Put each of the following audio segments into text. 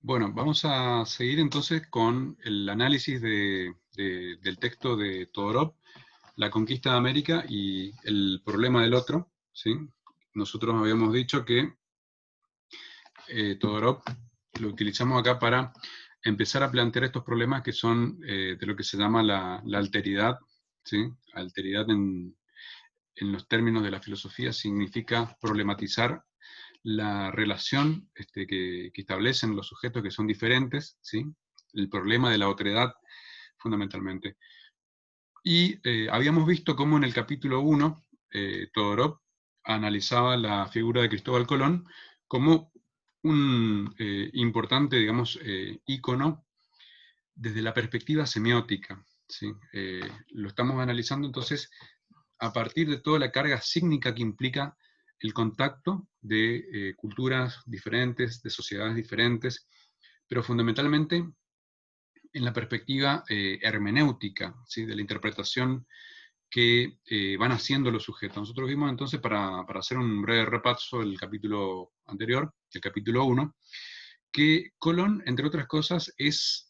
Bueno, vamos a seguir entonces con el análisis del texto de Todorov, La conquista de América y el problema del otro, ¿sí? Nosotros habíamos dicho que Todorov lo utilizamos acá para empezar a plantear estos problemas que son de lo que se llama la alteridad, ¿sí? Alteridad en los términos de la filosofía significa problematizar la relación que establecen los sujetos que son diferentes, ¿sí? El problema de la otredad, fundamentalmente. Y habíamos visto cómo en el capítulo 1, Todorov analizaba la figura de Cristóbal Colón como un importante, digamos, ícono desde la perspectiva semiótica, ¿sí? Lo estamos analizando entonces a partir de toda la carga sígnica que implica el contacto de culturas diferentes, de sociedades diferentes, pero fundamentalmente en la perspectiva hermenéutica, ¿sí? De la interpretación que van haciendo los sujetos. Nosotros vimos entonces, para hacer un breve repaso del capítulo anterior, el capítulo 1, que Colón, entre otras cosas, es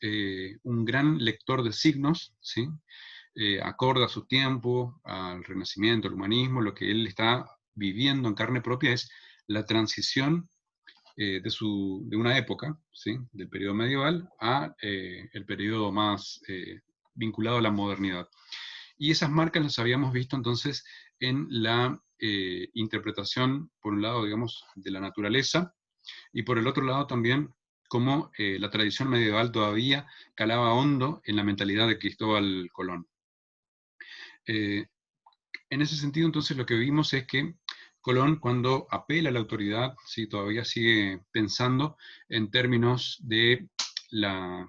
un gran lector de signos, ¿sí? Acorde a su tiempo, al Renacimiento, al humanismo. Lo que él está viviendo en carne propia es la transición de una época, ¿sí? Del periodo medieval a el periodo más vinculado a la modernidad. Y esas marcas las habíamos visto entonces en la interpretación, por un lado, digamos, de la naturaleza, y por el otro lado también cómo la tradición medieval todavía calaba hondo en la mentalidad de Cristóbal Colón. Eh, en ese sentido, entonces, lo que vimos es que Colón, cuando apela a la autoridad, ¿sí? Todavía sigue pensando en términos de la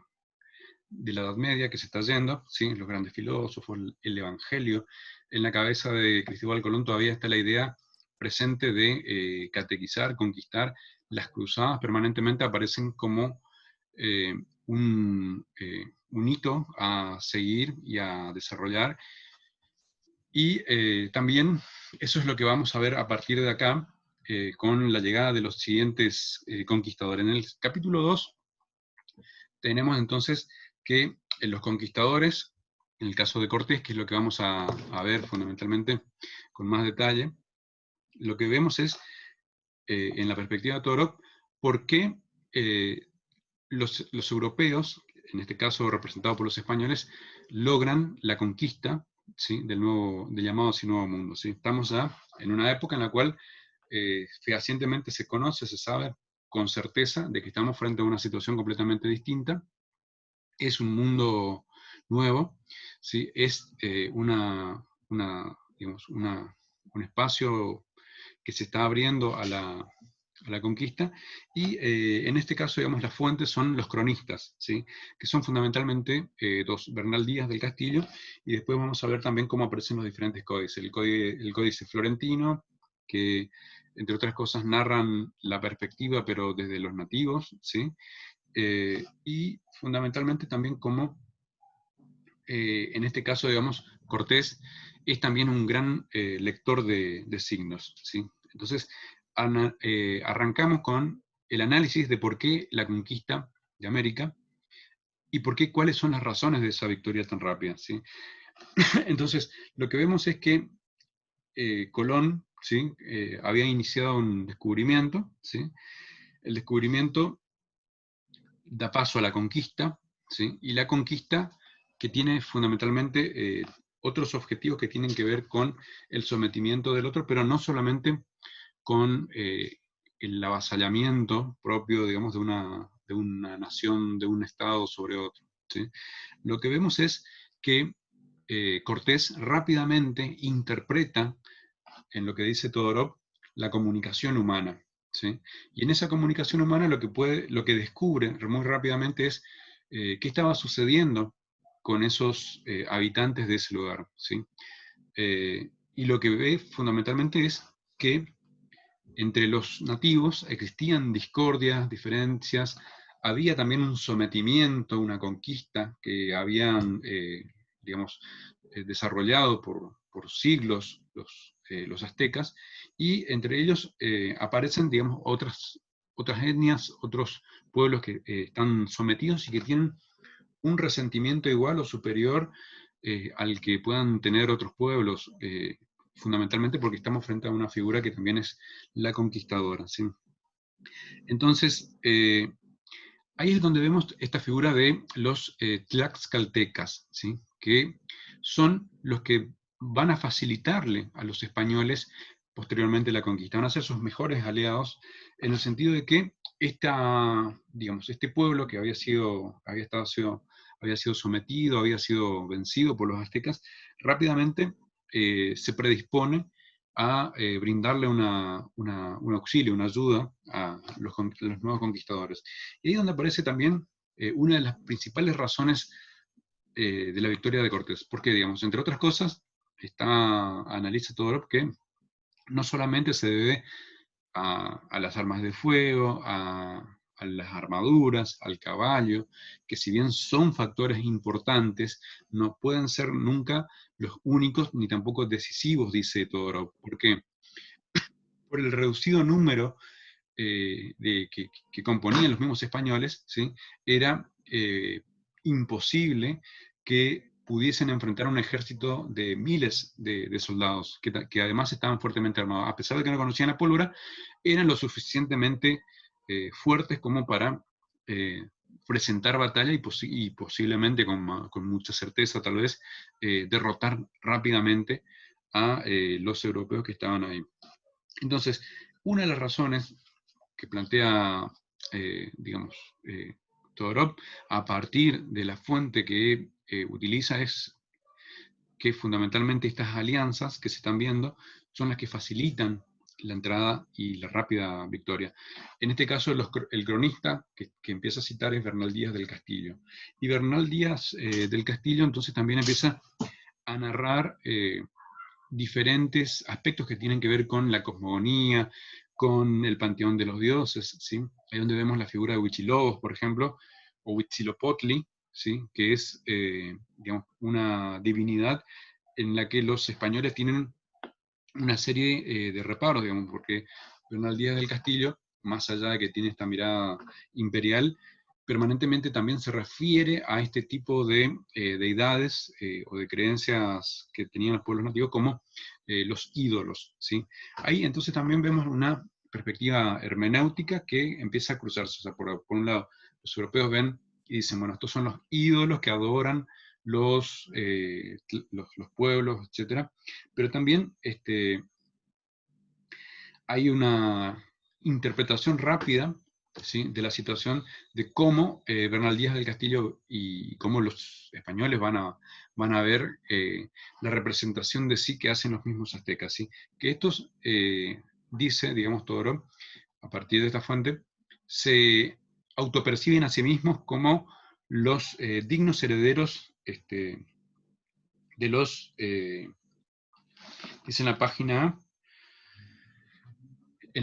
Edad Media que se está yendo, ¿sí? Los grandes filósofos, el Evangelio. En la cabeza de Cristóbal Colón todavía está la idea presente de catequizar, conquistar. Las cruzadas permanentemente aparecen como eh, un hito a seguir y a desarrollar. Y también eso es lo que vamos a ver a partir de acá, con la llegada de los siguientes conquistadores. En el capítulo 2 tenemos entonces que los conquistadores, en el caso de Cortés, que es lo que vamos a ver fundamentalmente con más detalle, lo que vemos es, en la perspectiva de Todorov, por qué los europeos, en este caso representados por los españoles, logran la conquista, ¿sí? Del llamado así Nuevo Mundo, ¿sí? Estamos ya en una época en la cual fehacientemente se conoce, se sabe con certeza de que estamos frente a una situación completamente distinta. Es un mundo nuevo, ¿sí? Es digamos, un espacio que se está abriendo a la conquista, y en este caso, digamos, las fuentes son los cronistas, ¿sí? Que son fundamentalmente dos: Bernal Díaz del Castillo, y después vamos a ver también cómo aparecen los diferentes códices. El códice florentino, que entre otras cosas narran la perspectiva, pero desde los nativos, ¿sí? Y fundamentalmente también cómo, en este caso, digamos, Cortés es también un gran lector de signos, ¿sí? Entonces, arrancamos con el análisis de por qué la conquista de América y por qué, cuáles son las razones de esa victoria tan rápida, ¿sí? Entonces, lo que vemos es que Colón, ¿sí? Había iniciado un descubrimiento, ¿sí? El descubrimiento da paso a la conquista, ¿sí? Y la conquista que tiene fundamentalmente otros objetivos que tienen que ver con el sometimiento del otro, pero no solamente con el avasallamiento propio, digamos, de una nación, de un estado sobre otro, ¿sí? Lo que vemos es que Cortés rápidamente interpreta, en lo que dice Todorov, la comunicación humana, ¿sí? Y en esa comunicación humana lo que descubre muy rápidamente es qué estaba sucediendo con esos habitantes de ese lugar, ¿sí? Y lo que ve fundamentalmente es que entre los nativos existían discordias, diferencias, había también un sometimiento, una conquista que habían, digamos, desarrollado por siglos los aztecas, y entre ellos aparecen, digamos, otras etnias, otros pueblos que están sometidos y que tienen un resentimiento igual o superior al que puedan tener otros pueblos, fundamentalmente porque estamos frente a una figura que también es la conquistadora, ¿sí? Entonces, ahí es donde vemos esta figura de los tlaxcaltecas, ¿sí? Que son los que van a facilitarle a los españoles posteriormente la conquista, van a ser sus mejores aliados, en el sentido de que digamos, este pueblo que había sido sometido, había sido vencido por los aztecas, rápidamente se predispone a brindarle un auxilio, una ayuda a los nuevos conquistadores. Y ahí es donde aparece también una de las principales razones de la victoria de Cortés. Porque, digamos, entre otras cosas, analiza Todorov que no solamente se debe a las armas de fuego, a las armaduras, al caballo, que si bien son factores importantes, no pueden ser nunca los únicos ni tampoco decisivos, dice Todorov. ¿Por qué? Por el reducido número que componían los mismos españoles, ¿sí? Era imposible que pudiesen enfrentar un ejército de miles de soldados, que además estaban fuertemente armados. A pesar de que no conocían la pólvora, eran lo suficientemente fuertes como para presentar batalla y posiblemente con mucha certeza, tal vez, derrotar rápidamente a los europeos que estaban ahí. Entonces, una de las razones que plantea, digamos, Todorov, a partir de la fuente que utiliza, es que fundamentalmente estas alianzas que se están viendo son las que facilitan la entrada y la rápida victoria. En este caso, el cronista que empieza a citar es Bernal Díaz del Castillo. Y Bernal Díaz del Castillo entonces también empieza a narrar diferentes aspectos que tienen que ver con la cosmogonía, con el panteón de los dioses, ¿sí? Ahí donde vemos la figura de Huichilobos, por ejemplo, o Huitzilopochtli, ¿sí? Que es, digamos, una divinidad en la que los españoles tienen una serie de reparos, digamos, porque Bernal Díaz del Castillo, más allá de que tiene esta mirada imperial, permanentemente también se refiere a este tipo de deidades o de creencias que tenían los pueblos nativos como los ídolos, ¿sí? Ahí entonces también vemos una perspectiva hermenéutica que empieza a cruzarse. O sea, por un lado, los europeos ven y dicen, bueno, estos son los ídolos que adoran los pueblos, etcétera, pero también hay una interpretación rápida, ¿sí?, de la situación de cómo Bernal Díaz del Castillo y cómo los españoles van a ver la representación de sí que hacen los mismos aztecas, ¿sí? Que estos, dice, digamos, Todorov, a partir de esta fuente, se autoperciben a sí mismos como los dignos herederos de los, dice en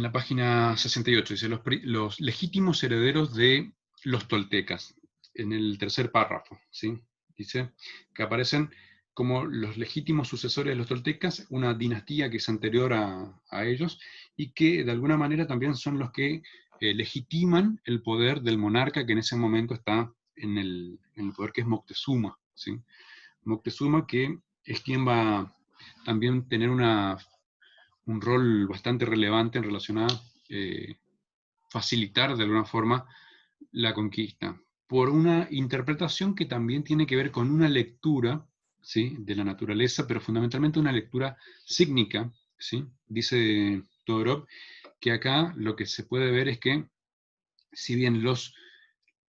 la página 68, dice los legítimos herederos de los toltecas, en el tercer párrafo, ¿sí? Dice que aparecen como los legítimos sucesores de los toltecas, una dinastía que es anterior a ellos, y que de alguna manera también son los que legitiman el poder del monarca que en ese momento está en el poder, que es Moctezuma, ¿sí? Moctezuma, que es quien va a también tener un rol bastante relevante en relación a facilitar de alguna forma la conquista, por una interpretación que también tiene que ver con una lectura, ¿sí?, de la naturaleza, pero fundamentalmente una lectura sígnica, ¿sí? Dice Todorov que acá lo que se puede ver es que, si bien los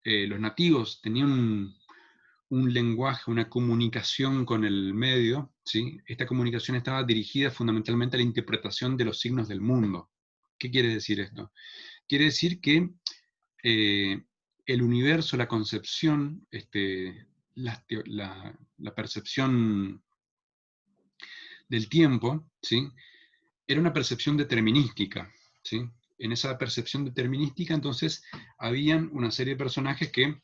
nativos tenían un lenguaje, una comunicación con el medio, ¿sí?, esta comunicación estaba dirigida fundamentalmente a la interpretación de los signos del mundo. ¿Qué quiere decir esto? Quiere decir que el universo, la concepción, la percepción del tiempo, ¿sí?, era una percepción determinística, ¿sí? En esa percepción determinística, entonces, habían una serie de personajes que,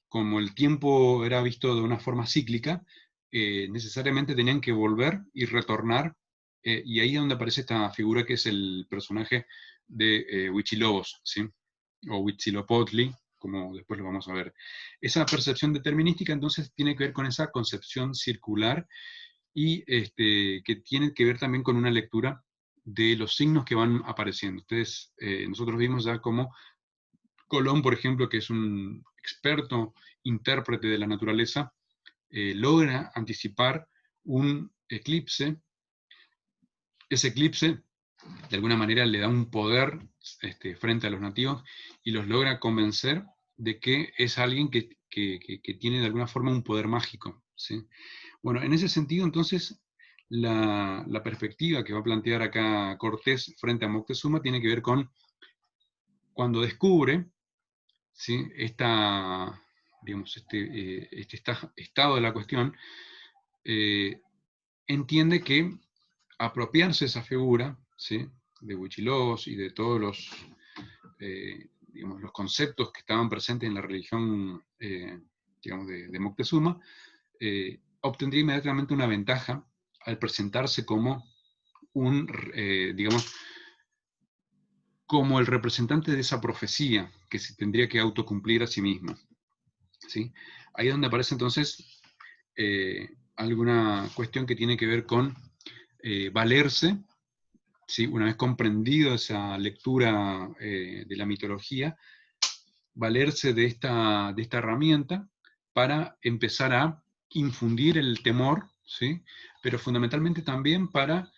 como el tiempo era visto de una forma cíclica, necesariamente tenían que volver y retornar, y ahí es donde aparece esta figura que es el personaje de Huichilobos, ¿sí? o Huitzilopochtli, como después lo vamos a ver. Esa percepción determinística entonces tiene que ver con esa concepción circular y que tiene que ver también con una lectura de los signos que van apareciendo. Ustedes, nosotros vimos ya como Colón, por ejemplo, que es un experto intérprete de la naturaleza, logra anticipar un eclipse. Ese eclipse, de alguna manera, le da un poder frente a los nativos y los logra convencer de que es alguien que tiene de alguna forma un poder mágico, ¿sí? Bueno, en ese sentido, entonces, la perspectiva que va a plantear acá Cortés frente a Moctezuma tiene que ver con cuando descubre, ¿sí?, digamos, estado de la cuestión, entiende que apropiarse esa figura, ¿sí?, de Huichilós y de todos digamos, los conceptos que estaban presentes en la religión digamos, de Moctezuma, obtendría inmediatamente una ventaja al presentarse como digamos, como el representante de esa profecía que se tendría que autocumplir a sí misma, ¿sí? Ahí es donde aparece entonces alguna cuestión que tiene que ver con valerse, ¿sí?, una vez comprendido esa lectura de la mitología, valerse de esta herramienta para empezar a infundir el temor, ¿sí?, pero fundamentalmente también para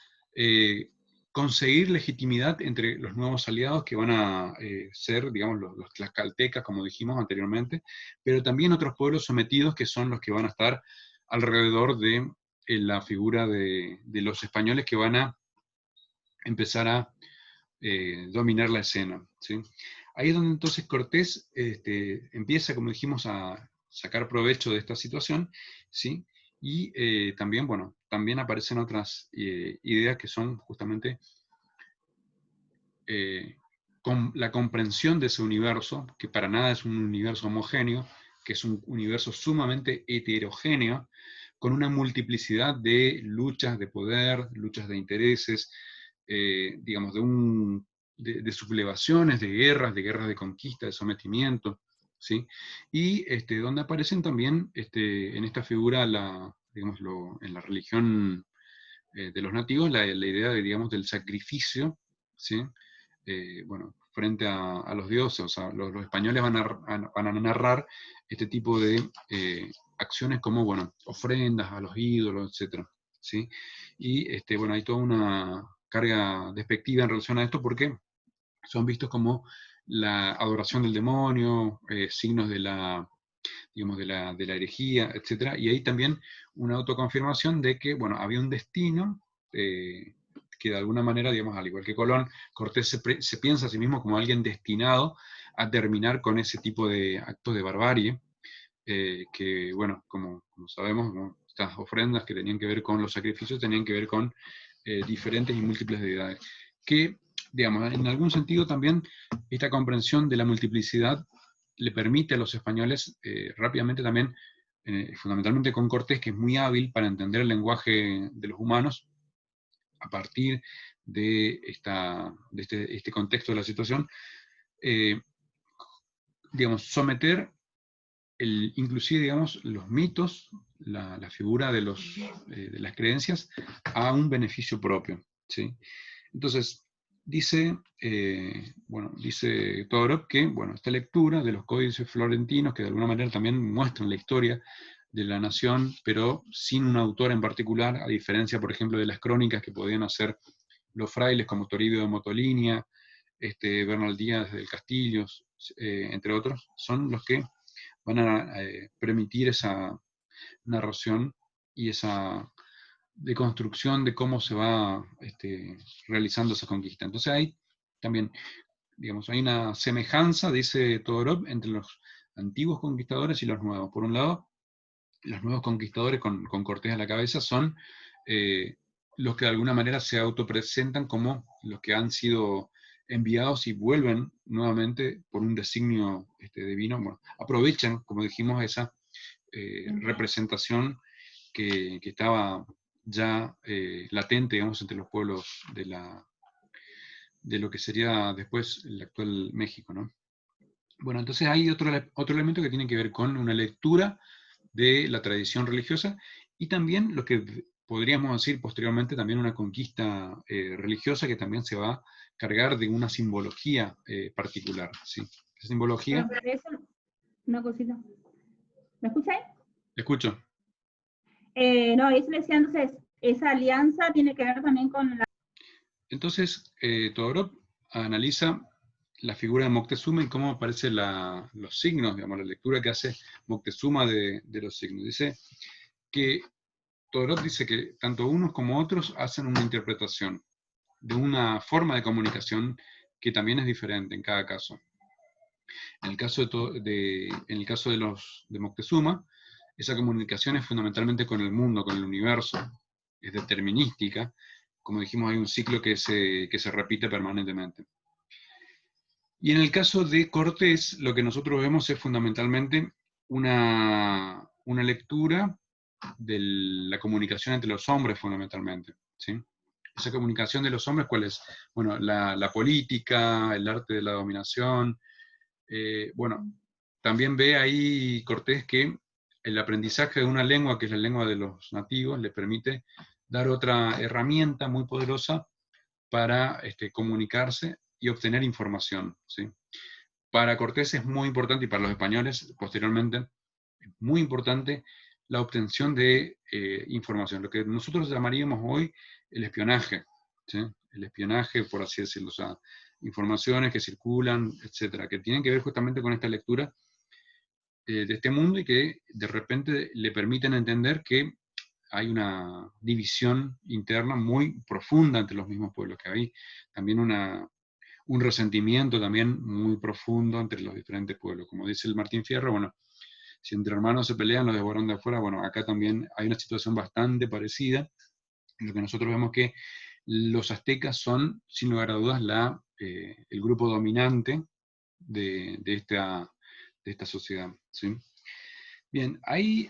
conseguir legitimidad entre los nuevos aliados que van a ser, digamos, los tlaxcaltecas, como dijimos anteriormente, pero también otros pueblos sometidos que son los que van a estar alrededor de la figura de los españoles que van a empezar a dominar la escena, ¿sí? Ahí es donde entonces Cortés empieza, como dijimos, a sacar provecho de esta situación, ¿sí? Y también, bueno, también aparecen otras ideas que son justamente con la comprensión de ese universo, que para nada es un universo homogéneo, que es un universo sumamente heterogéneo, con una multiplicidad de luchas de poder, luchas de intereses, digamos, de sublevaciones, de guerras de conquista, de sometimiento, ¿sí? Y donde aparecen también en esta figura, digamos, en la religión de los nativos, la idea de, digamos, del sacrificio, ¿sí? Bueno, frente a los dioses, o sea, los españoles van a narrar este tipo de acciones como, bueno, ofrendas a los ídolos, etc., ¿sí? Y, bueno, hay toda una carga despectiva en relación a esto porque son vistos como la adoración del demonio, signos de la, digamos, de la herejía, etc. Y hay también una autoconfirmación de que, bueno, había un destino que de alguna manera, digamos, al igual que Colón, Cortés se piensa a sí mismo como alguien destinado a terminar con ese tipo de actos de barbarie, que, bueno, como sabemos, ¿no?, estas ofrendas que tenían que ver con los sacrificios tenían que ver con diferentes y múltiples deidades. Que, digamos, en algún sentido también esta comprensión de la multiplicidad le permite a los españoles rápidamente también, fundamentalmente con Cortés, que es muy hábil para entender el lenguaje de los humanos, a partir de este contexto de la situación, digamos, someter inclusive, digamos, los mitos, la figura de las creencias, a un beneficio propio, ¿sí? Entonces, bueno, dice Todorov que, bueno, esta lectura de los códices florentinos, que de alguna manera también muestran la historia de la nación, pero sin un autor en particular, a diferencia, por ejemplo, de las crónicas que podían hacer los frailes como Toribio de Motolinia, Bernal Díaz del Castillo, entre otros, son los que van a permitir esa narración y esa deconstrucción de cómo se va realizando esa conquista. Entonces hay también, digamos, hay una semejanza, dice Todorov, entre los antiguos conquistadores y los nuevos. Por un lado, los nuevos conquistadores con Cortés a la cabeza son los que de alguna manera se autopresentan como los que han sido enviados y vuelven nuevamente por un designio divino. Bueno, aprovechan, como dijimos, esa representación que estaba ya latente, digamos, entre los pueblos de lo que sería después el actual México, ¿no? Bueno, entonces hay otro elemento que tiene que ver con una lectura de la tradición religiosa y también lo que podríamos decir posteriormente también una conquista religiosa que también se va a cargar de una simbología particular, ¿sí? Esa simbología, Pero eso, una cosita. ¿Me escucháis? escucho. No, eso le decía entonces, esa alianza tiene que ver también con la... Entonces, Todorov analiza la figura de Moctezuma y cómo aparecen los signos, digamos, la lectura que hace Moctezuma de los signos. Dice que Todorov dice que tanto unos como otros hacen una interpretación de una forma de comunicación que también es diferente en cada caso. En el caso en el caso de Moctezuma, esa comunicación es fundamentalmente con el mundo, con el universo, es determinística. Como dijimos, hay un ciclo que se repite permanentemente. Y en el caso de Cortés, lo que nosotros vemos es fundamentalmente una lectura de la comunicación entre los hombres, fundamentalmente. ¿Sí? Esa comunicación de los hombres, ¿cuál es? Bueno, la política, el arte de la dominación. Bueno, también ve ahí Cortés que el aprendizaje de una lengua, que es la lengua de los nativos, le permite dar otra herramienta muy poderosa para comunicarse y obtener información. ¿Sí? Para Cortés es muy importante, y para los españoles posteriormente, es muy importante la obtención de información, lo que nosotros llamaríamos hoy el espionaje. ¿Sí? El espionaje, por así decirlo, o sea, informaciones que circulan, etcétera, que tienen que ver justamente con esta lectura de este mundo y que de repente le permiten entender que hay una división interna muy profunda entre los mismos pueblos, que hay también un resentimiento también muy profundo entre los diferentes pueblos. Como dice el Martín Fierro, bueno, si entre hermanos se pelean, los devoran de afuera, bueno, acá también hay una situación bastante parecida, en lo que nosotros vemos que los aztecas son, sin lugar a dudas, el grupo dominante de esta sociedad. ¿Sí? Bien, hay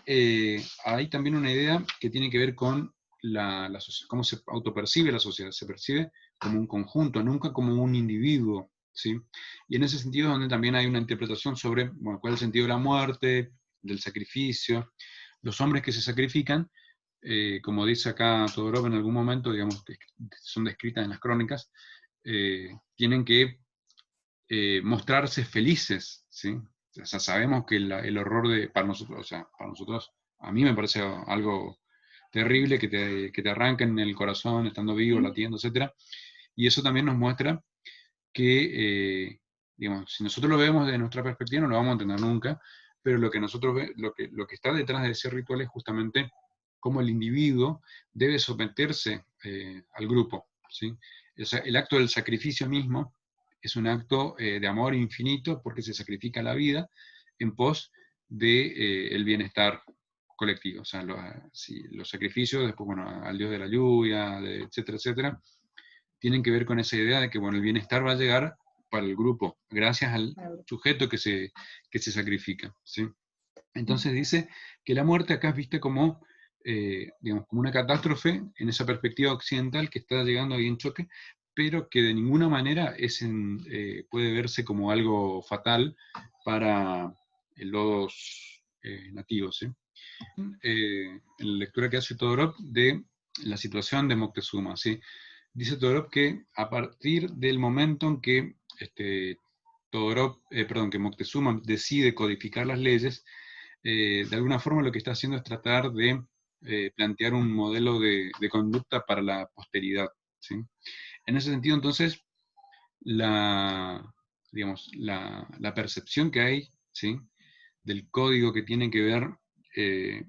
también una idea que tiene que ver con cómo se autopercibe la sociedad. Se percibe como un conjunto, nunca como un individuo. ¿Sí? Y en ese sentido es donde también hay una interpretación sobre bueno, cuál es el sentido de la muerte, del sacrificio. Los hombres que se sacrifican, como dice acá Todorov en algún momento, digamos, que son descritas en las crónicas, tienen que mostrarse felices, ¿sí? O sea, sabemos que el horror para nosotros, o sea, para nosotros, a mí me parece algo terrible que te arranquen el corazón estando vivo, Sí. latiendo, etc. Y eso también nos muestra que, digamos, si nosotros lo vemos desde nuestra perspectiva no lo vamos a entender nunca, pero lo que nosotros lo que está detrás de ese ritual es justamente cómo el individuo debe someterse al grupo, ¿sí? O sea, el acto del sacrificio mismo es un acto de amor infinito porque se sacrifica la vida en pos de el bienestar colectivo. O sea, los sacrificios, después, bueno, al dios de la lluvia, etcétera, etcétera, tienen que ver con esa idea de que, bueno, el bienestar va a llegar para el grupo, gracias al sujeto que se sacrifica. ¿Sí? Entonces dice que la muerte acá es vista como, digamos, como una catástrofe en esa perspectiva occidental que está llegando ahí en choque, pero que de ninguna manera puede verse como algo fatal para los nativos. ¿Sí? En la lectura que hace Todorov de la situación de Moctezuma. ¿Sí? Dice Todorov que a partir del momento en que que Moctezuma decide codificar las leyes, de alguna forma lo que está haciendo es tratar de plantear un modelo de conducta para la posteridad. ¿Sí? En ese sentido, entonces, la, digamos, la percepción que hay, ¿sí? Del código que tiene que ver eh,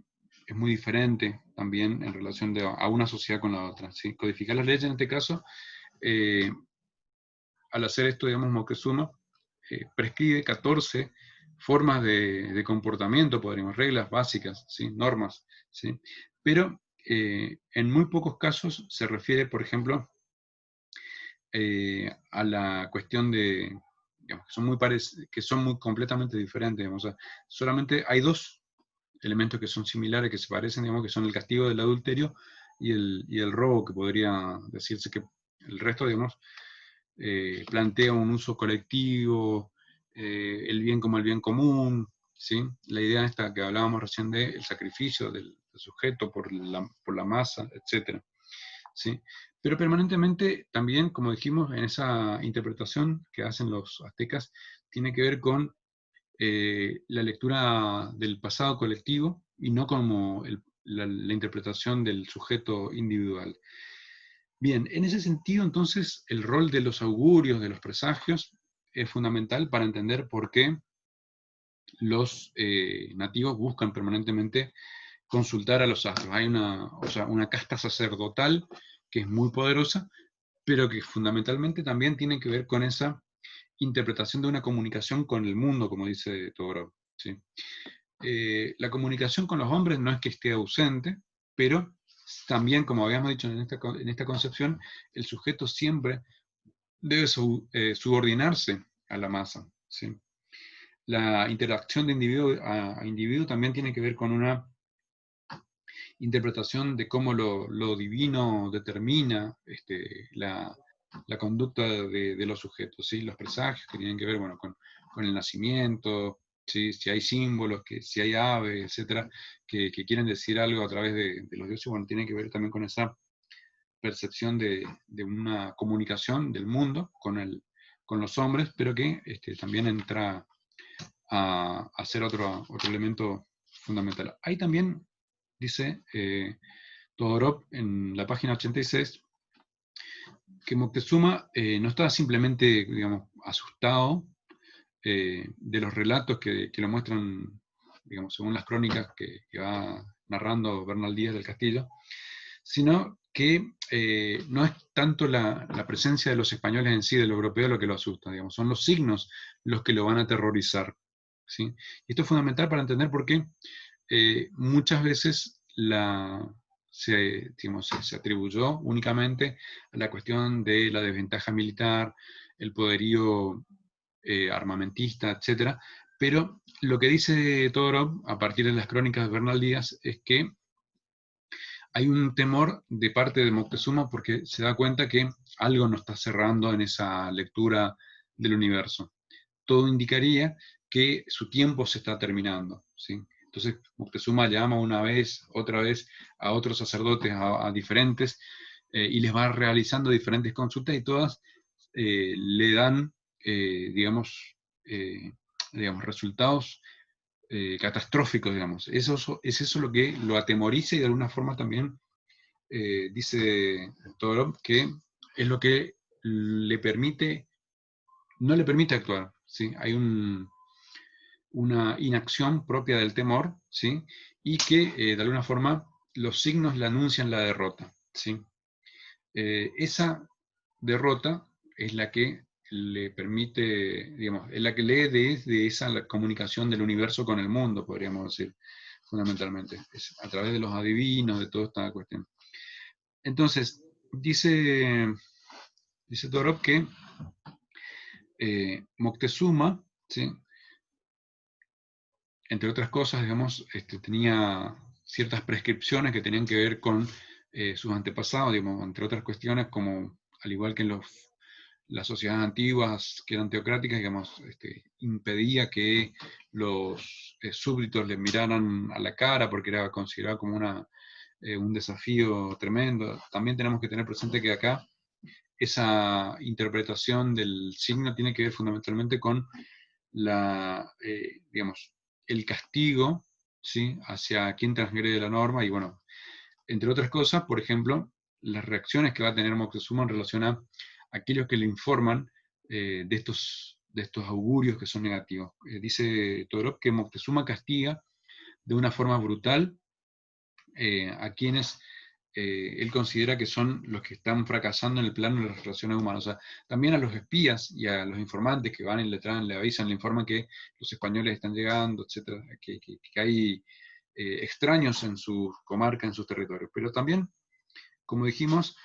es muy diferente también en relación a una sociedad con la otra. ¿Sí? Codificar las leyes en este caso, eh, al hacer esto, digamos, Moctezuma prescribe 14 formas de comportamiento, podríamos, reglas básicas, ¿sí? Normas, ¿sí? Pero en muy pocos casos se refiere, por ejemplo, a la cuestión de, digamos, que son muy completamente diferentes. Digamos, o sea, solamente hay dos elementos que son similares, que se parecen, digamos, que son el castigo del adulterio y el robo, que podría decirse que el resto, digamos, plantea un uso colectivo, el bien como el bien común, ¿sí? La idea esta que hablábamos recién del sacrificio del sujeto por la masa, etc. ¿Sí? Pero permanentemente también, como dijimos, en esa interpretación que hacen los aztecas, tiene que ver con la lectura del pasado colectivo y no como la interpretación del sujeto individual. Bien, en ese sentido, entonces, el rol de los augurios, de los presagios, es fundamental para entender por qué los nativos buscan permanentemente consultar a los astros. Hay una casta sacerdotal que es muy poderosa, pero que fundamentalmente también tiene que ver con esa interpretación de una comunicación con el mundo, como dice Todorov, ¿sí? La comunicación con los hombres no es que esté ausente, pero también, como habíamos dicho en esta concepción, el sujeto siempre debe subordinarse a la masa, ¿sí? La interacción de individuo a individuo también tiene que ver con una interpretación de cómo lo divino determina la conducta de los sujetos, ¿sí? Los presagios que tienen que ver, bueno, con el nacimiento, ¿sí? Si hay símbolos, si hay aves, etcétera, que quieren decir algo a través de los dioses, bueno, tiene que ver también con esa percepción de una comunicación del mundo con los hombres, pero que también entra a ser otro elemento fundamental. Hay también, dice Todorov en la página 86, que Moctezuma no estaba simplemente, digamos, asustado de los relatos que lo muestran, digamos, según las crónicas que va narrando Bernal Díaz del Castillo, sino que no es tanto la presencia de los españoles en sí, de lo europeo, lo que lo asusta, digamos, son los signos los que lo van a aterrorizar, ¿sí? Y esto es fundamental para entender por qué muchas veces se atribuyó únicamente a la cuestión de la desventaja militar, el poderío armamentista, etc. Pero lo que dice Todorov, a partir de las crónicas de Bernal Díaz, es que hay un temor de parte de Moctezuma porque se da cuenta que algo no está cerrando en esa lectura del universo. Todo indicaría que su tiempo se está terminando, ¿sí? Entonces Moctezuma llama una vez, otra vez a otros sacerdotes, a diferentes, y les va realizando diferentes consultas y todas le dan, digamos, resultados catastróficos, digamos. Es eso lo que lo atemoriza y de alguna forma también dice Todorov que es lo que no le permite actuar, ¿sí? Hay una inacción propia del temor, ¿sí? Y que de alguna forma los signos le anuncian la derrota, ¿sí? Esa derrota es la que le permite, digamos, es la que lee de esa comunicación del universo con el mundo, podríamos decir, fundamentalmente, es a través de los adivinos, de toda esta cuestión. Entonces, dice Todorov que Moctezuma, ¿sí? Entre otras cosas, digamos, tenía ciertas prescripciones que tenían que ver con sus antepasados, digamos, entre otras cuestiones, como al igual que en las sociedades antiguas que eran teocráticas, digamos, impedía que los súbditos le miraran a la cara porque era considerado como un desafío tremendo. También tenemos que tener presente que acá esa interpretación del signo tiene que ver fundamentalmente con digamos, el castigo, ¿sí? Hacia quien transgrede la norma y, bueno, entre otras cosas, por ejemplo, las reacciones que va a tener Moctezuma en relación a aquellos que le informan de estos augurios que son negativos. Dice Todorov que Moctezuma castiga de una forma brutal a quienes él considera que son los que están fracasando en el plano de las relaciones humanas. O sea, también a los espías y a los informantes que van y le avisan, le informan que los españoles están llegando, etcétera, que hay extraños en su comarca, en sus territorios. Pero también, como dijimos,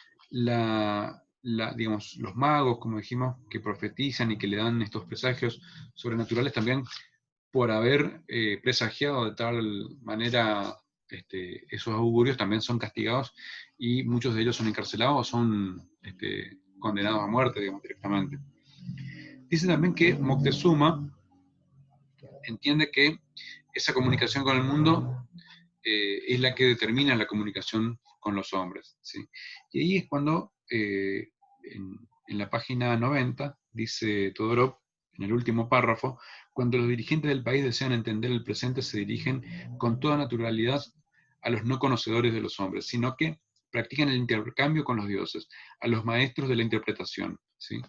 digamos, los magos, como dijimos, que profetizan y que le dan estos presagios sobrenaturales, también por haber presagiado de tal manera esos augurios, también son castigados y muchos de ellos son encarcelados o son condenados a muerte, digamos, directamente. Dice también que Moctezuma entiende que esa comunicación con el mundo es la que determina la comunicación con los hombres, ¿sí? Y ahí es cuando, en la página 90, dice Todorov, en el último párrafo, cuando los dirigentes del país desean entender el presente, se dirigen con toda naturalidad a los no conocedores de los hombres, sino que practican el intercambio con los dioses, a los maestros de la interpretación, ¿sí?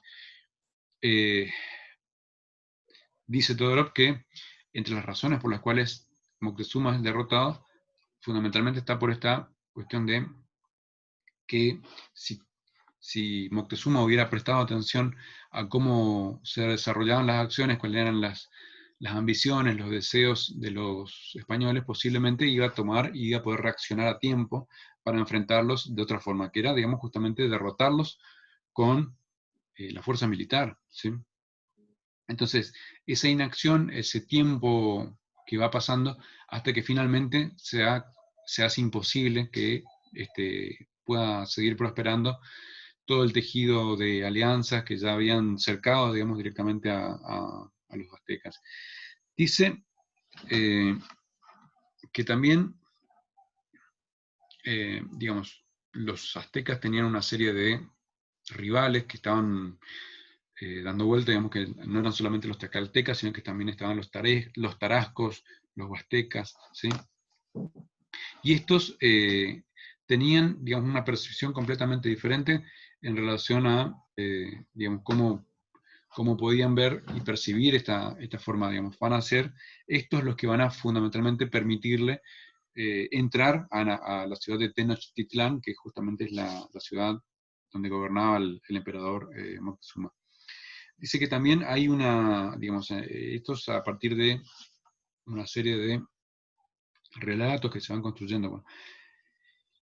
Dice Todorov que entre las razones por las cuales Moctezuma es derrotado, fundamentalmente está por esta cuestión de que si Moctezuma hubiera prestado atención a cómo se desarrollaban las acciones, cuáles eran las ambiciones, los deseos de los españoles, posiblemente iba a tomar y iba a poder reaccionar a tiempo para enfrentarlos de otra forma, que era, digamos, justamente derrotarlos con la fuerza militar, ¿sí? Entonces, esa inacción, ese tiempo que va pasando, hasta que finalmente se hace imposible que pueda seguir prosperando todo el tejido de alianzas que ya habían cercado, digamos, directamente a los aztecas. Dice que también, digamos, los aztecas tenían una serie de rivales que estaban dando vuelta, digamos que no eran solamente los tlaxcaltecas, sino que también estaban los tarascos, los huastecas, ¿sí? Y estos tenían, digamos, una percepción completamente diferente en relación a, digamos, cómo podían ver y percibir esta forma, digamos. Van a ser estos los que van a fundamentalmente permitirle entrar a la ciudad de Tenochtitlán, que justamente es la ciudad donde gobernaba el emperador Moctezuma. Dice que también hay una, digamos, esto es a partir de una serie de relatos que se van construyendo, bueno,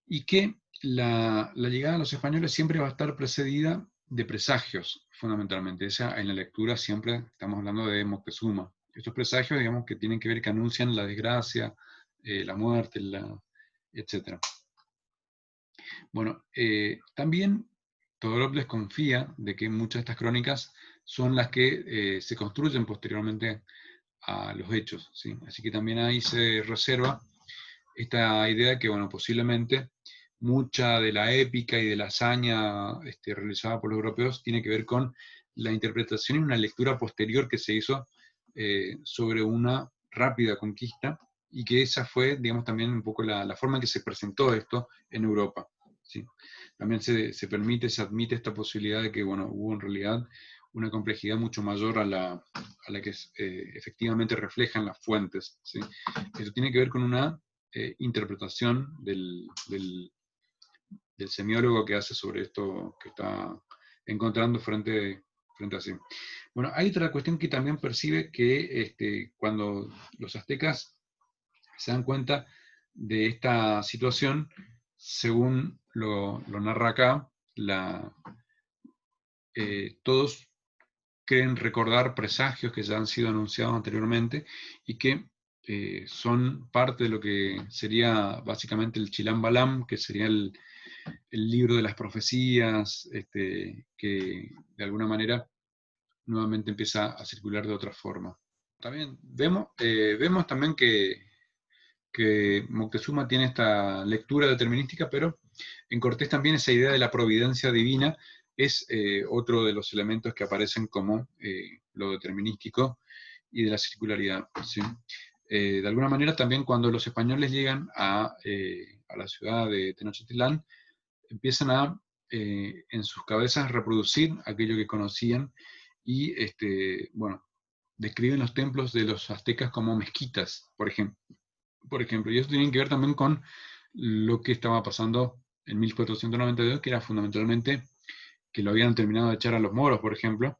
y que la llegada de los españoles siempre va a estar precedida de presagios, fundamentalmente. Esa, en la lectura siempre estamos hablando de Moctezuma. Estos presagios, digamos, que tienen que ver, que anuncian la desgracia, la muerte, etc. Bueno, también Todorov desconfía de que muchas de estas crónicas son las que se construyen posteriormente a los hechos, ¿sí? Así que también ahí se reserva esta idea de que, bueno, posiblemente mucha de la épica y de la hazaña realizada por los europeos tiene que ver con la interpretación y una lectura posterior que se hizo sobre una rápida conquista, y que esa fue, digamos, también un poco la forma en que se presentó esto en Europa, ¿sí? También se permite, se admite esta posibilidad de que, bueno, hubo en realidad una complejidad mucho mayor a la que efectivamente reflejan las fuentes, ¿sí? Eso tiene que ver con una interpretación del semiólogo que hace sobre esto que está encontrando frente a sí. Bueno, hay otra cuestión que también percibe, que cuando los aztecas se dan cuenta de esta situación, según lo narra acá, todos creen recordar presagios que ya han sido anunciados anteriormente y que son parte de lo que sería básicamente el Chilam Balam, que sería el libro de las profecías, que de alguna manera nuevamente empieza a circular de otra forma. También vemos también que Moctezuma tiene esta lectura determinística, pero en Cortés también esa idea de la providencia divina es otro de los elementos que aparecen como lo determinístico y de la circularidad, ¿sí? De alguna manera también cuando los españoles llegan a la ciudad de Tenochtitlán, empiezan a, en sus cabezas, reproducir aquello que conocían y, bueno, describen los templos de los aztecas como mezquitas, por ejemplo. Y eso tiene que ver también con lo que estaba pasando en 1492, que era fundamentalmente que lo habían terminado de echar a los moros, por ejemplo,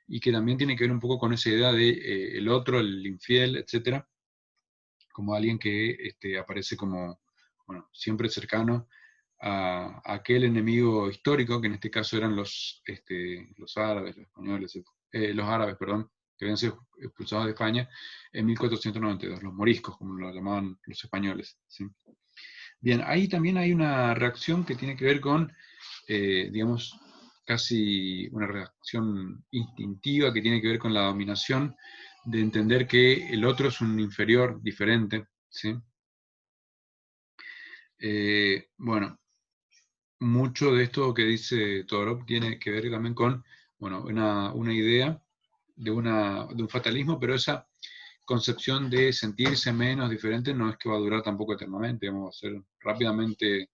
y que también tiene que ver un poco con esa idea de el otro, el infiel, etcétera, como alguien que aparece como, bueno, siempre cercano a aquel enemigo histórico, que en este caso eran los árabes, los españoles, los árabes, perdón, que habían sido expulsados de España en 1492, los moriscos, como lo llamaban los españoles, ¿sí? Bien, ahí también hay una reacción que tiene que ver con, digamos, casi una reacción instintiva que tiene que ver con la dominación de entender que el otro es un inferior diferente, ¿sí? Bueno, mucho de esto que dice Todorov tiene que ver también con, bueno, una idea de un fatalismo, pero esa concepción de sentirse menos diferente no es que va a durar tampoco eternamente, digamos, va a ser rápidamente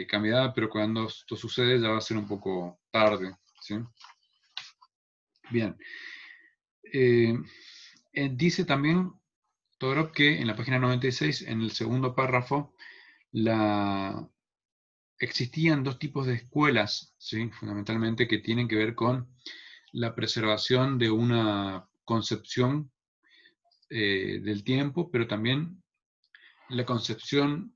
cambiada, pero cuando esto sucede ya va a ser un poco tarde, ¿sí? Bien. Dice también Todorov que en la página 96, en el segundo párrafo, existían dos tipos de escuelas, ¿sí? Fundamentalmente, que tienen que ver con la preservación de una concepción del tiempo, pero también la concepción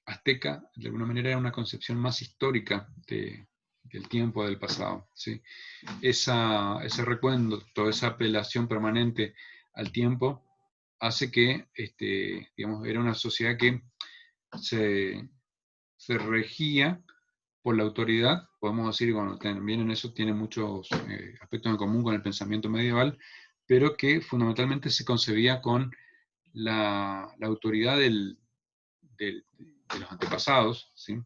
azteca, de alguna manera, era una concepción más histórica del tiempo, del pasado, ¿sí? Ese recuento, toda esa apelación permanente al tiempo, hace que, digamos, era una sociedad que se regía por la autoridad, podemos decir, bueno, también en eso tiene muchos aspectos en común con el pensamiento medieval, pero que fundamentalmente se concebía con la autoridad de los antepasados, ¿sí?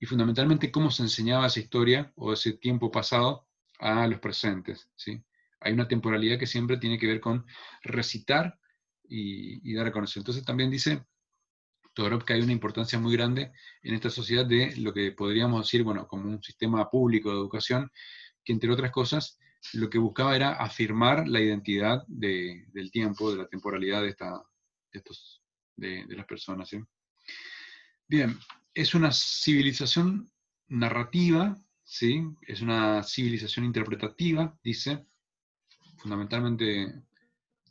Y fundamentalmente cómo se enseñaba esa historia o ese tiempo pasado a los presentes, ¿sí? Hay una temporalidad que siempre tiene que ver con recitar y dar a conocer. Entonces también dice Todorov que hay una importancia muy grande en esta sociedad de lo que podríamos decir, bueno, como un sistema público de educación, que entre otras cosas lo que buscaba era afirmar la identidad del tiempo, de la temporalidad de las personas, ¿sí? Bien, es una civilización narrativa, ¿sí? Es una civilización interpretativa, dice, fundamentalmente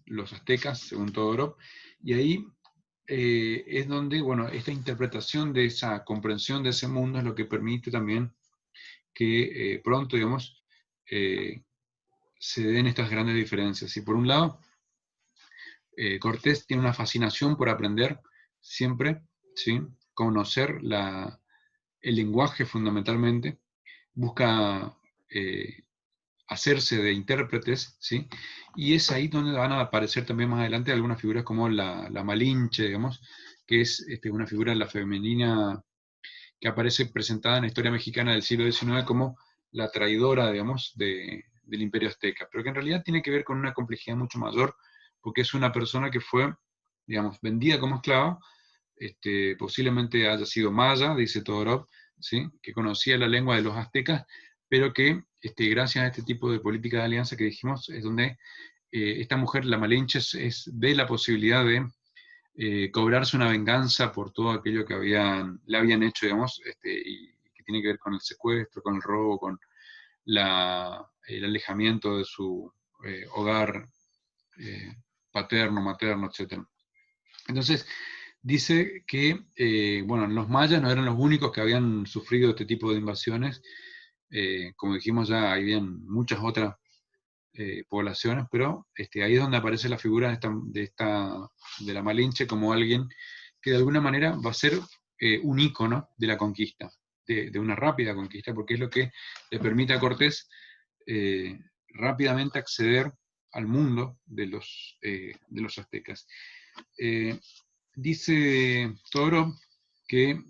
los aztecas, según Todorov, y ahí es donde, bueno, esta interpretación de esa comprensión de ese mundo es lo que permite también que pronto, digamos, se den estas grandes diferencias. Y por un lado, Cortés tiene una fascinación por aprender siempre, ¿sí? Conocer el lenguaje fundamentalmente, busca hacerse de intérpretes, ¿sí? Y es ahí donde van a aparecer también más adelante algunas figuras como la Malinche, digamos, que es una figura de la femenina que aparece presentada en la historia mexicana del siglo XIX como la traidora, digamos, del Imperio Azteca, pero que en realidad tiene que ver con una complejidad mucho mayor, porque es una persona que fue, digamos, vendida como esclava, posiblemente haya sido maya, dice Todorov, ¿sí? Que conocía la lengua de los aztecas, pero que gracias a este tipo de política de alianza que dijimos, es donde esta mujer, la Malinche, ve la posibilidad de cobrarse una venganza por todo aquello que le habían hecho, digamos, y que tiene que ver con el secuestro, con el robo, con el alejamiento de su hogar paterno, materno, etc. Entonces, dice que, bueno, los mayas no eran los únicos que habían sufrido este tipo de invasiones. Como dijimos ya, habían muchas otras poblaciones, pero ahí es donde aparece la figura de la Malinche como alguien que de alguna manera va a ser un ícono de la conquista, de una rápida conquista, porque es lo que le permite a Cortés rápidamente acceder al mundo de los aztecas. Dice Toro que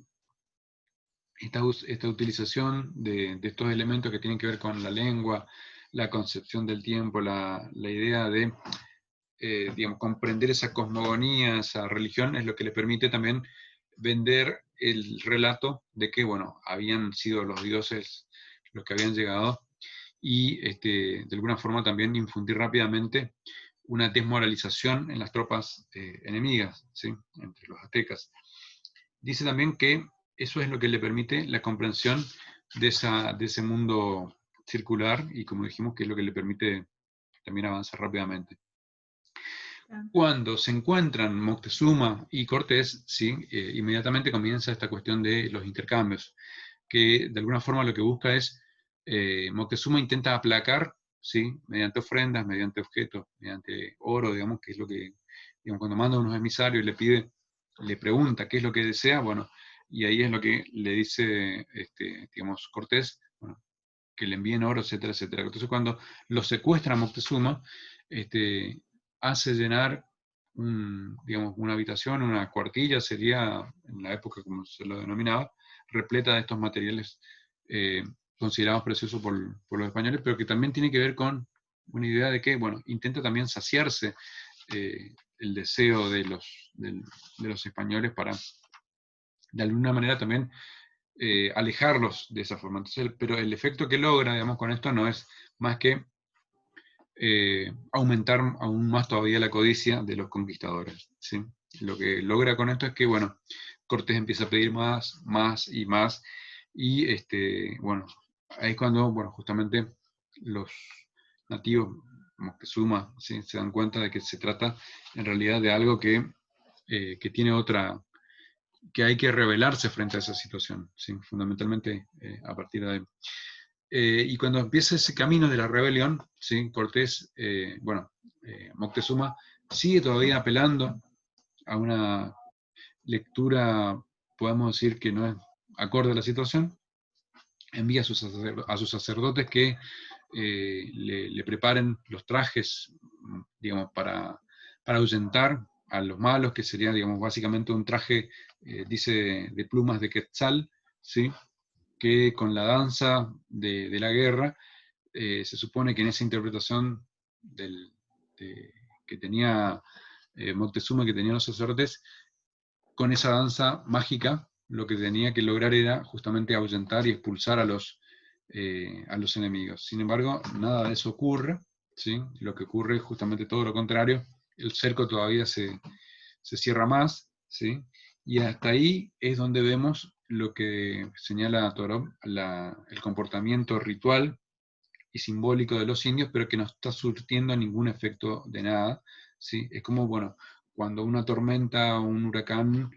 esta utilización de estos elementos que tienen que ver con la lengua, la concepción del tiempo, la idea de, digamos, comprender esa cosmogonía, esa religión, es lo que le permite también vender el relato de que, bueno, habían sido los dioses los que habían llegado y de alguna forma también infundir rápidamente una desmoralización en las tropas enemigas, ¿sí? Entre los aztecas. Dice también que eso es lo que le permite la comprensión de ese mundo circular y, como dijimos, que es lo que le permite también avanzar rápidamente. Cuando se encuentran Moctezuma y Cortés, ¿sí? Inmediatamente comienza esta cuestión de los intercambios, que de alguna forma lo que busca es, Moctezuma intenta aplacar, ¿sí? Mediante ofrendas, mediante objetos, mediante oro, digamos, que es lo que, digamos, cuando manda a unos emisarios y le pregunta qué es lo que desea, bueno, y ahí es lo que le dice, digamos, Cortés, bueno, que le envíen oro, etcétera, etcétera. Entonces cuando lo secuestra Moctezuma, hace llenar digamos, una habitación, una cuartilla, sería, en la época como se lo denominaba, repleta de estos materiales considerados preciosos por los españoles, pero que también tiene que ver con una idea de que, bueno, intenta también saciarse el deseo de los españoles para, de alguna manera, también alejarlos de esa forma. Entonces, pero el efecto que logra, digamos, con esto no es más que aumentar aún más todavía la codicia de los conquistadores, ¿sí? Lo que logra con esto es que, bueno, Cortés empieza a pedir más, más y más, y bueno, ahí es cuando, bueno, justamente los nativos, Moctezuma, ¿sí?, se dan cuenta de que se trata en realidad de algo que tiene otra, que hay que rebelarse frente a esa situación, ¿sí?, fundamentalmente a partir de ahí. Y cuando empieza ese camino de la rebelión, ¿sí?, Cortés, Moctezuma sigue todavía apelando a una lectura, podemos decir que no es acorde a la situación, envía a sus sacerdotes que le preparen los trajes, digamos, para ahuyentar a los malos, que sería, digamos, básicamente un traje, dice, de plumas de quetzal, ¿sí?, que con la danza de la guerra, se supone que en esa interpretación que tenía Moctezuma, que tenían los sacerdotes, con esa danza mágica, lo que tenía que lograr era justamente ahuyentar y expulsar a los enemigos. Sin embargo, nada de eso ocurre, ¿sí? Lo que ocurre es justamente todo lo contrario. El cerco todavía se cierra más, ¿sí? Y hasta ahí es donde vemos lo que señala Torob, el comportamiento ritual y simbólico de los indios, pero que no está surtiendo ningún efecto de nada, ¿sí? Es como, bueno, cuando una tormenta o un huracán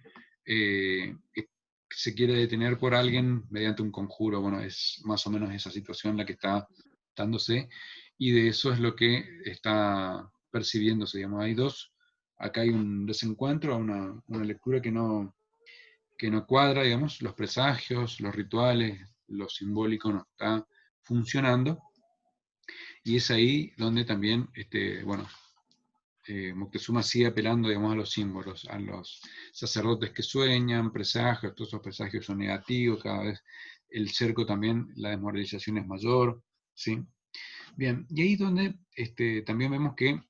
se quiere detener por alguien mediante un conjuro, bueno, es más o menos esa situación la que está dándose, y de eso es lo que está percibiéndose, digamos, hay dos, acá hay un desencuentro, una lectura que no cuadra, digamos, los presagios, los rituales, lo simbólico no está funcionando, y es ahí donde también, bueno, Moctezuma sigue apelando, digamos, a los símbolos, a los sacerdotes que sueñan, presagios, todos esos presagios son negativos, cada vez el cerco también, la desmoralización es mayor, ¿sí? Bien, y ahí es donde también vemos que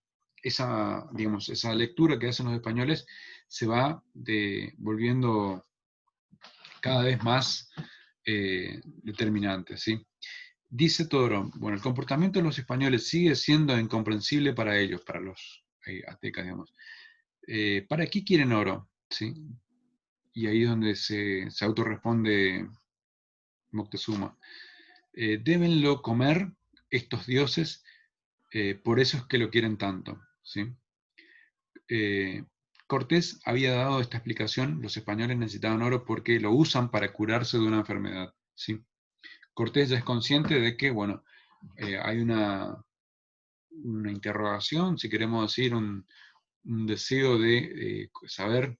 digamos, esa lectura que hacen los españoles se va volviendo cada vez más determinante, ¿sí? Dice Toro, bueno, el comportamiento de los españoles sigue siendo incomprensible para ellos, para los aztecas, digamos. ¿Para qué quieren oro? ¿Sí? Y ahí es donde se autorresponde Moctezuma. Débenlo comer estos dioses, por eso es que lo quieren tanto, ¿sí? Cortés había dado esta explicación, los españoles necesitaban oro porque lo usan para curarse de una enfermedad, ¿sí? Cortés ya es consciente de que, bueno, hay una interrogación, si queremos decir, un deseo de saber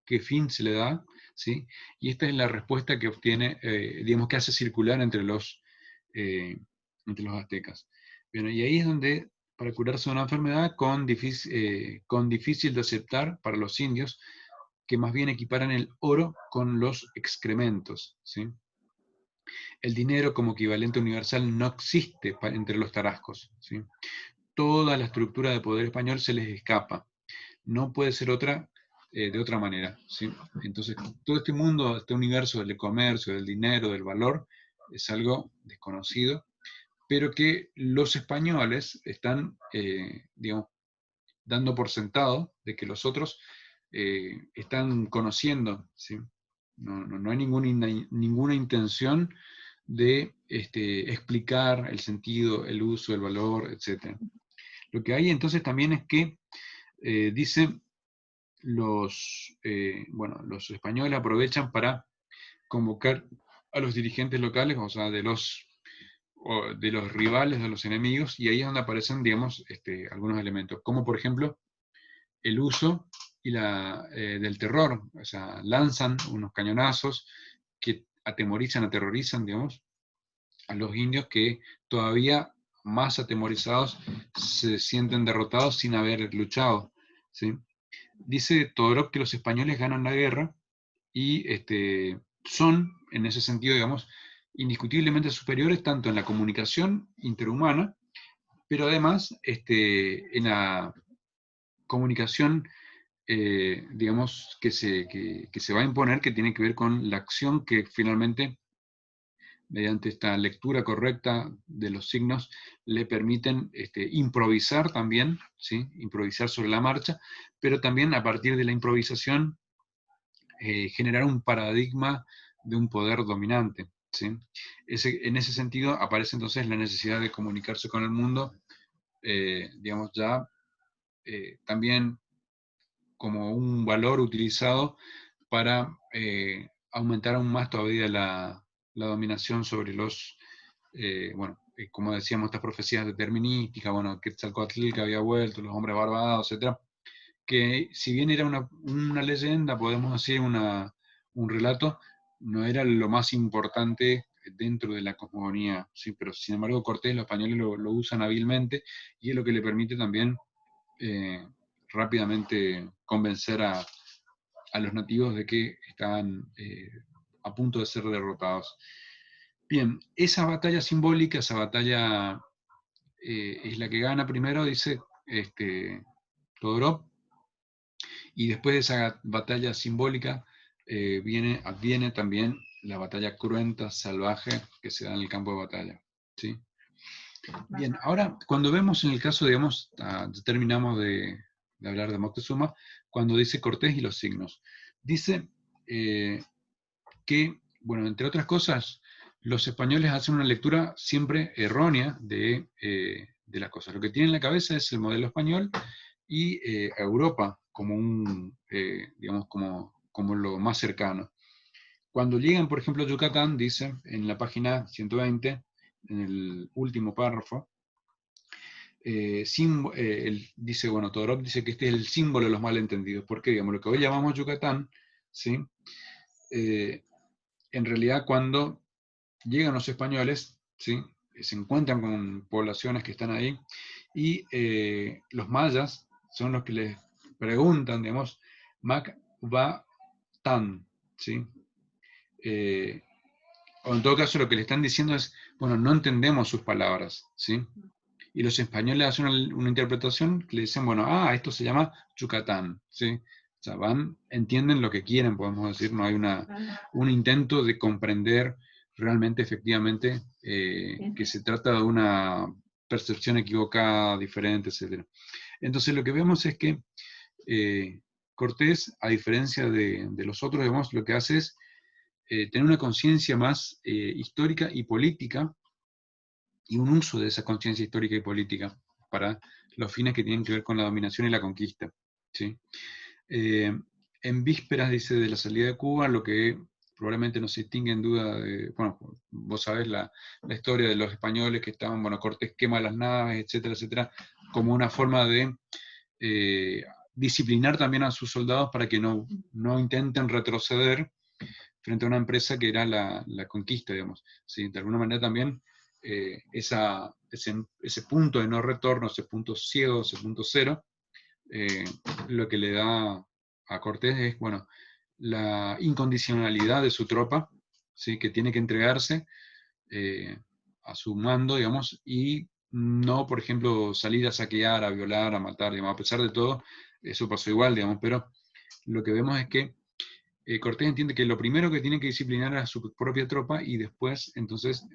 qué fin se le da, ¿sí? Y esta es la respuesta que obtiene, digamos, que hace circular eh, entre los aztecas. Bueno, y ahí es donde, para curarse de una enfermedad con difícil de aceptar para los indios, que más bien equiparan el oro con los excrementos, ¿sí? El dinero como equivalente universal no existe entre los tarascos, ¿sí? Toda la estructura de poder español se les escapa. No puede ser de otra manera, ¿sí? Entonces, todo este mundo, este universo del comercio, del dinero, del valor, es algo desconocido, pero que los españoles están, digamos, dando por sentado de que los otros están conociendo, ¿sí? No hay ninguna intención de explicar el sentido, el uso, el valor, etc. Lo que hay entonces también es que, dice, los españoles aprovechan para convocar a los dirigentes locales, o sea, de los rivales, de los enemigos, y ahí es donde aparecen, digamos, algunos elementos, como por ejemplo el uso del terror, o sea, lanzan unos cañonazos que atemorizan, aterrorizan, digamos, a los indios que todavía más atemorizados se sienten derrotados sin haber luchado, ¿sí? Dice Todorov que los españoles ganan la guerra y son, en ese sentido, digamos, indiscutiblemente superiores tanto en la comunicación interhumana, pero además en la comunicación, digamos, que se va a imponer, que tiene que ver con la acción que finalmente, mediante esta lectura correcta de los signos, le permiten improvisar también, ¿sí? Improvisar sobre la marcha, pero también a partir de la improvisación generar un paradigma de un poder dominante, ¿sí? En ese sentido aparece entonces la necesidad de comunicarse con el mundo, digamos ya también como un valor utilizado para aumentar aún más todavía la dominación sobre los, bueno, como decíamos, estas profecías determinísticas, bueno, Quetzalcóatl que había vuelto, los hombres barbados, etcétera, que si bien era una leyenda, podemos decir un relato, no era lo más importante dentro de la cosmogonía, ¿sí? Pero sin embargo Cortés, los españoles lo usan hábilmente y es lo que le permite también rápidamente convencer a los nativos de que estaban a punto de ser derrotados. Bien, esa batalla simbólica, esa batalla es la que gana primero, dice Todorov, y después de esa batalla simbólica adviene también la batalla cruenta, salvaje, que se da en el campo de batalla, ¿sí? Bien, ahora cuando vemos en el caso, digamos, terminamos de hablar de Moctezuma, cuando dice Cortés y los signos. Dice que, bueno, entre otras cosas, los españoles hacen una lectura siempre errónea de las cosas. Lo que tienen en la cabeza es el modelo español y a Europa como digamos, como lo más cercano. Cuando llegan, por ejemplo, a Yucatán, dice en la página 120, en el último párrafo, dice, bueno, Todorov dice que este es el símbolo de los malentendidos. Porque, digamos, lo que hoy llamamos Yucatán, ¿sí? En realidad cuando llegan los españoles, ¿sí? Se encuentran con poblaciones que están ahí, y los mayas son los que les preguntan, digamos, Mac va tan, ¿sí? O en todo caso lo que le están diciendo es, bueno, no entendemos sus palabras, ¿sí? Y los españoles hacen una interpretación que le dicen, bueno, esto se llama Yucatán, ¿sí? O sea, entienden lo que quieren, podemos decir, no hay un intento de comprender realmente, efectivamente, que se trata de una percepción equivocada, diferente, etc. Entonces lo que vemos es que Cortés, a diferencia de los otros, digamos, lo que hace es tener una conciencia más histórica y política, y un uso de esa conciencia histórica y política para los fines que tienen que ver con la dominación y la conquista, ¿sí? En vísperas, dice, de la salida de Cuba, lo que probablemente no se distingue en duda de, bueno, vos sabés la historia de los españoles que estaban, bueno, Cortés quema las naves, etcétera, etcétera, como una forma de disciplinar también a sus soldados para que no intenten retroceder frente a una empresa que era la conquista, digamos, ¿sí? De alguna manera también ese punto de no retorno, ese punto ciego, ese punto cero, lo que le da a Cortés es, bueno, la incondicionalidad de su tropa, ¿sí? Que tiene que entregarse a su mando, digamos, y no, por ejemplo, salir a saquear, a violar, a matar, digamos. A pesar de todo, eso pasó igual, digamos, pero lo que vemos es que Cortés entiende que lo primero que tiene que disciplinar es a su propia tropa, y después entonces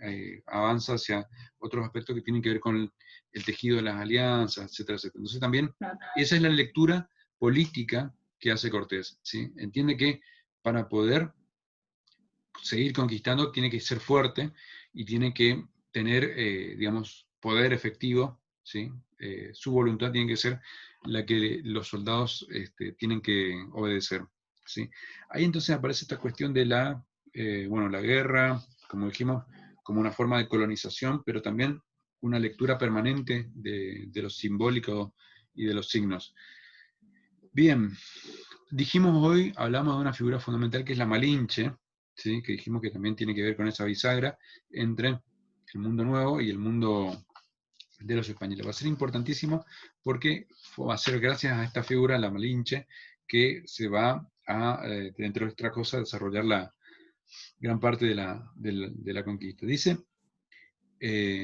avanza hacia otros aspectos que tienen que ver con el tejido de las alianzas, etcétera, etcétera. Entonces también esa es la lectura política que hace Cortés, ¿sí? Entiende que para poder seguir conquistando tiene que ser fuerte y tiene que tener, digamos, poder efectivo, ¿sí? Su voluntad tiene que ser la que los soldados tienen que obedecer, ¿sí? Ahí entonces aparece esta cuestión de bueno, la guerra, como dijimos, como una forma de colonización, pero también una lectura permanente de lo simbólico y de los signos. Bien, hablamos de una figura fundamental que es la Malinche, ¿sí? Que dijimos que también tiene que ver con esa bisagra entre el mundo nuevo y el mundo de los españoles. Va a ser importantísimo porque va a ser gracias a esta figura, la Malinche, que se va a, entre otras cosas, desarrollar la gran parte de la conquista. Dice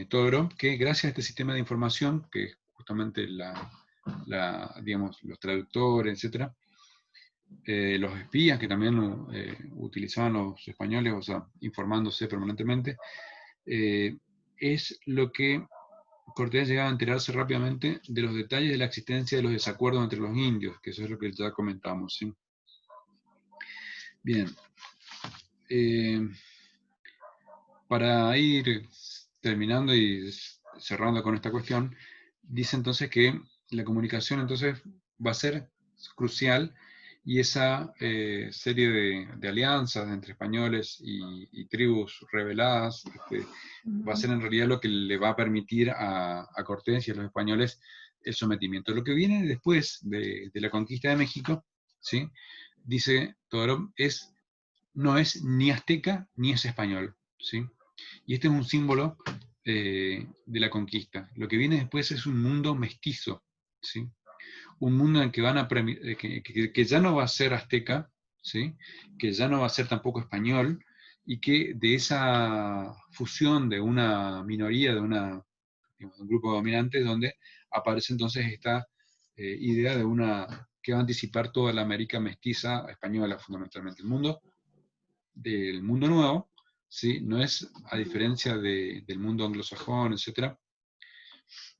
Todorov que gracias a este sistema de información, que es justamente digamos, los traductores, etc., los espías que también utilizaban los españoles, o sea, informándose permanentemente, es lo que Cortés llegaba a enterarse rápidamente de los detalles de la existencia de los desacuerdos entre los indios, que eso es lo que ya comentamos, ¿sí? Bien. Para ir terminando y cerrando con esta cuestión, dice entonces que la comunicación entonces va a ser crucial, y esa serie de alianzas entre españoles y tribus rebeladas va a ser en realidad lo que le va a permitir a Cortés y a los españoles el sometimiento. Lo que viene después de la conquista de México, ¿sí? Dice Todorov, no es ni azteca ni es español, ¿sí? Y este es un símbolo de la conquista. Lo que viene después es un mundo mestizo, ¿sí? Un mundo en el que, que ya no va a ser azteca, ¿sí? Que ya no va a ser tampoco español, y que de esa fusión de una minoría, digamos, un grupo dominante, donde aparece entonces esta idea de que va a anticipar toda la América mestiza española, fundamentalmente. El mundo del mundo nuevo, ¿sí? No es, a diferencia del mundo anglosajón, etcétera,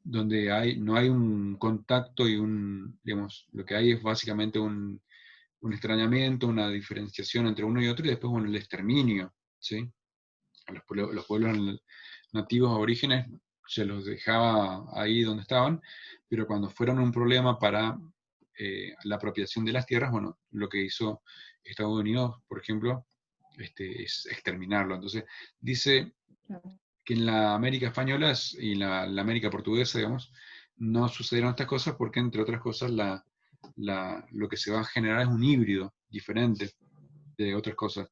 donde no hay un contacto y digamos, lo que hay es básicamente un extrañamiento, una diferenciación entre uno y otro, y después, bueno, el exterminio, ¿sí? A los pueblos nativos aborígenes se los dejaba ahí donde estaban, pero cuando fueron un problema para la apropiación de las tierras, bueno, lo que hizo Estados Unidos, por ejemplo, es exterminarlo. Entonces, dice que en la América española y la América portuguesa, digamos, no sucedieron estas cosas porque, entre otras cosas, lo que se va a generar es un híbrido diferente de otras cosas.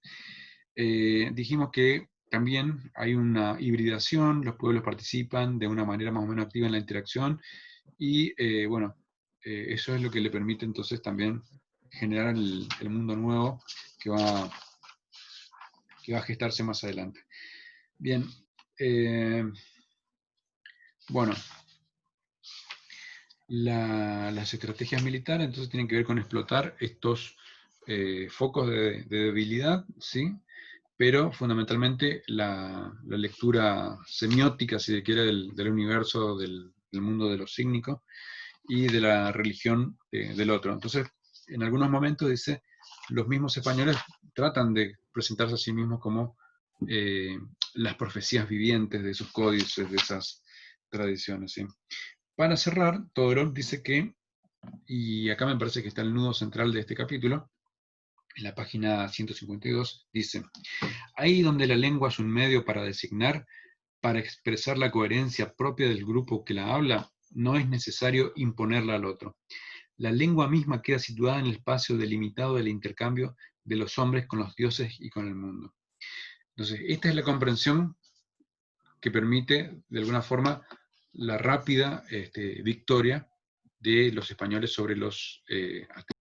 Dijimos que también hay una hibridación, los pueblos participan de una manera más o menos activa en la interacción, y bueno, eso es lo que le permite entonces también generar el mundo nuevo que va a gestarse más adelante. Bien, bueno, las estrategias militares entonces tienen que ver con explotar estos focos de debilidad, ¿sí? Pero fundamentalmente la lectura semiótica, si se quiere, del universo, del mundo de lo sígnico y de la religión del otro. Entonces, en algunos momentos dice, los mismos españoles tratan de presentarse a sí mismos como las profecías vivientes de sus códices, de esas tradiciones, ¿sí? Para cerrar, Todorov dice que, y acá me parece que está el nudo central de este capítulo, en la página 152, dice: ahí donde la lengua es un medio para designar, para expresar la coherencia propia del grupo que la habla, no es necesario imponerla al otro. La lengua misma queda situada en el espacio delimitado del intercambio de los hombres con los dioses y con el mundo. Entonces, esta es la comprensión que permite, de alguna forma, la rápida victoria de los españoles sobre los aztecas.